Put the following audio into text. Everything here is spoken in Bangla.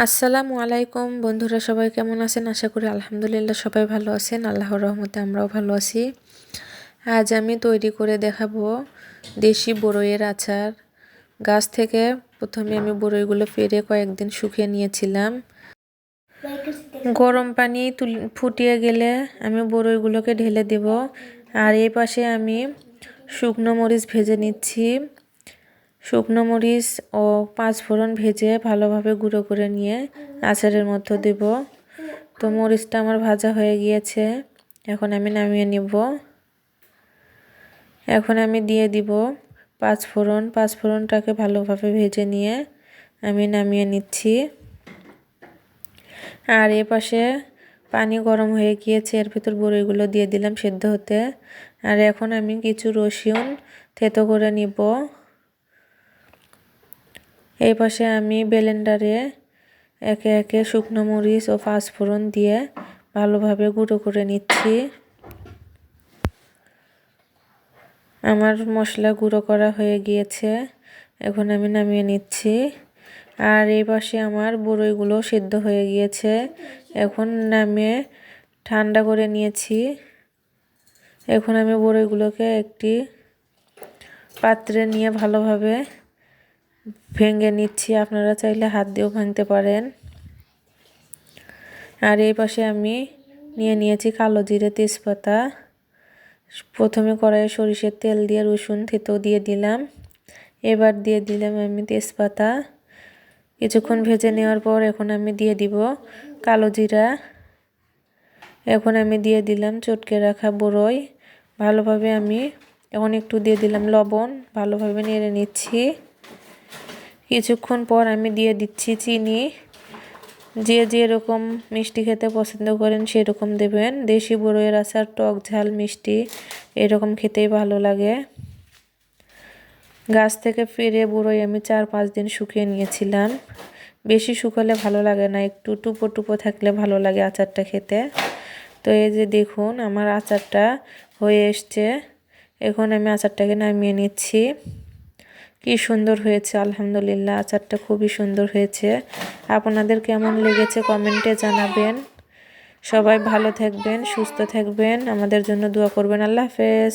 আসসালামু আলাইকুম বন্ধুরা, সবাই কেমন আছেন? আশা করি আলহামদুলিল্লাহ সবাই ভালো আছেন। আল্লাহর রহমতে আমরাও ভালো আছি। আজ আমি তৈরি করে দেখাবো দেশি বড়ইয়ের আচার। গাছ থেকে প্রথমে আমি বড়ইগুলো পেড়ে কয়েকদিন শুকিয়ে নিয়েছিলাম। গরম পানি ফুটিয়ে গেলে আমি বড়ইগুলোকে ঢেলে দেব। আর এই পাশে আমি শুকনো মরিচ ভেজে নিচ্ছি। শুকনো মরিচ ও পাঁচফোড়ন ভেজে ভালোভাবে গুঁড়ো করে নিয়ে আচারের মধ্যে দেব। তো মরিচটা আমার ভাজা হয়ে গিয়েছে, এখন আমি নামিয়ে নেব। এখন আমি দিয়ে দিব পাঁচফোড়নটাকে ভালোভাবে ভেজে নিয়ে আমি নামিয়ে নিচ্ছি। আর এ পাশে পানি গরম হয়ে গিয়েছে, এর ভিতর বড়িগুলো দিয়ে দিলাম সেদ্ধ হতে। আর এখন আমি কিছু রসুন থেতো করে নিব। এই পাশে আমি ব্লেন্ডারে একে একে শুকনো মরিচ ও পাঁচফোড়ন দিয়ে ভালোভাবে গুঁড়ো করে নিচ্ছি। আমার মশলা গুঁড়ো করা হয়ে গিয়েছে, এখন আমি নামিয়ে নিচ্ছি। আর এই পাশে আমার বড়ইগুলো সিদ্ধ হয়ে গিয়েছে, এখন নামিয়ে ঠান্ডা করে নিয়েছি। এখন আমি বড়ইগুলোকে একটি পাত্রে নিয়ে ভালোভাবে ভেঙে নিচ্ছি। আপনারা চাইলে হাত দিয়েও ভাঙতে পারেন। আর এই পাশে আমি নিয়ে নিয়েছি কালো জিরে, তেজপাতা। প্রথমে কড়াইয়ে সরিষার তেল দিয়ে রসুন থেতো দিয়ে দিলাম। এবার দিয়ে দিলাম আমি তেজপাতা। কিছুক্ষণ ভেজে নেওয়ার পর এখন আমি দিয়ে দিব কালো জিরা। এখন আমি দিয়ে দিলাম চটকে রাখা বড়ই। ভালোভাবে আমি এখন একটু দিয়ে দিলাম লবণ, ভালোভাবে নেড়ে নিচ্ছি। কিছুক্ষণ পর আমি দিয়ে দিচ্ছি চিনি। যে যেরকম মিষ্টি খেতে পছন্দ করেন সেরকম দেবেন। দেশি বড়ইয়ের আচার টক ঝাল মিষ্টি এরকম খেতেই ভালো লাগে। গাছ থেকে পেড়ে বড়ই আমি 4-5 দিন শুকিয়ে নিয়েছিলাম। বেশি শুকালে ভালো লাগে না, একটু টুপো টুপো থাকলে ভালো লাগে আচারটা খেতে। তো এই যে দেখুন আমার আচারটা হয়ে এসছে, এখন আমি আচারটাকে নামিয়ে নিচ্ছি। কি সুন্দর হয়েছে, আলহামদুলিল্লাহ আচারটা খুবই সুন্দর হয়েছে। আপনাদের কেমন লেগেছে কমেন্টে জানাবেন। সবাই ভালো থাকবেন, সুস্থ থাকবেন, আমাদের জন্য দোয়া করবেন। আল্লাহ হাফেজ।